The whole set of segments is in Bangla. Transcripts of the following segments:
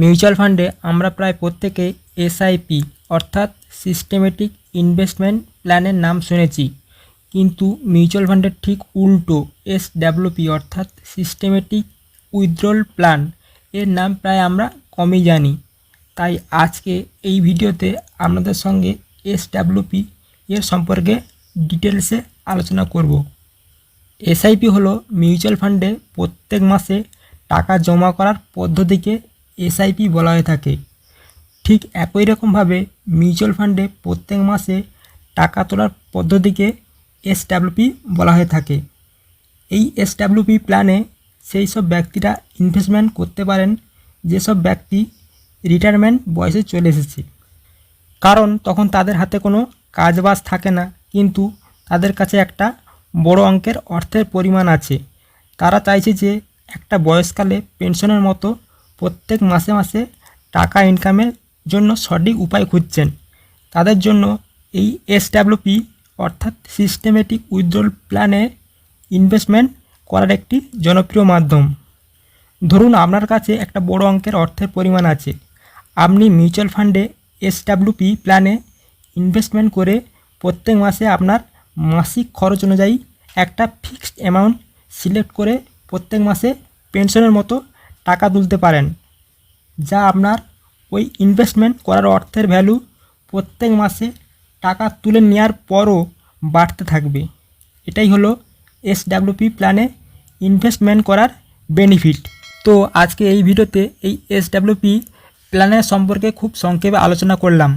মিউচুয়াল ফান্ডে আমরা প্রায় প্রত্যেকেই এসআইপি অর্থাৎ সিস্টেমেটিক ইনভেস্টমেন্ট প্ল্যানের নাম শুনেছি, কিন্তু মিউচুয়াল ফান্ডের ঠিক উল্টো এসডব্লিউপি অর্থাৎ সিস্টেমেটিক উইথড্রল প্ল্যান এর নাম প্রায় আমরা কমই জানি। তাই আজকে এই ভিডিওতে আপনাদের সঙ্গে এসডব্লিউপি এর সম্পর্কে ডিটেলসে আলোচনা করব। এসআইপি হলো মিউচুয়াল ফান্ডে প্রত্যেক মাসে টাকা জমা করার পদ্ধতিকে এসআইপি বলা হয়ে থাকে। ঠিক একই রকমভাবে মিউচুয়াল ফান্ডে প্রত্যেক মাসে টাকা তোলার পদ্ধতিকে এসডব্লিউপি বলা হয়ে থাকে। এই এসডব্লিউপি প্ল্যানে সেই সব ব্যক্তিরা ইনভেস্টমেন্ট করতে পারেন যেসব ব্যক্তি রিটায়ারমেন্ট বয়সে চলে এসেছে, কারণ তখন তাদের হাতে কোনো কাজবাজ থাকে না, কিন্তু তাদের কাছে একটা বড় অঙ্কের অর্থের পরিমাণ আছে। তারা চাইছে যে একটা বয়সকালে পেনশনের মতো প্রত্যেক মাসে মাসে টাকা ইনকামের জন্য সঠিক উপায় খুঁজছেন। তাদের জন্য এই এসডব্লিউপি অর্থাৎ সিস্টেমেটিক উইথড্রল প্ল্যানে ইনভেস্টমেন্ট করার একটি জনপ্রিয় মাধ্যম। ধরুন আপনার কাছে একটা বড় অঙ্কের অর্থের পরিমাণ আছে, আপনি মিউচুয়াল ফান্ডে এসডব্লিউপি প্ল্যানে ইনভেস্টমেন্ট করে প্রত্যেক মাসে আপনার মাসিক খরচ অনুযায়ী একটা ফিক্সড অ্যামাউন্ট সিলেক্ট করে প্রত্যেক মাসে পেনশনের মতো টাকা তুলতে পারেন, যা আপনার ওই ইনভেস্টমেন্ট করার অর্থের ভ্যালু প্রত্যেক মাসে টাকা তুলে নেওয়ার পরও বাড়তে থাকবে। এটাই হলো এসডব্লিউপি প্ল্যানে ইনভেস্টমেন্ট করার বেনিফিট। তো আজকে এই ভিডিওতে এই এসডব্লিউপি প্ল্যানের সম্পর্কে খুব সংক্ষেপে আলোচনা করলাম।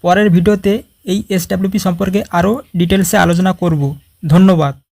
পরের ভিডিওতে এই এসডব্লিউপি সম্পর্কে আরও ডিটেলসে আলোচনা করব। ধন্যবাদ।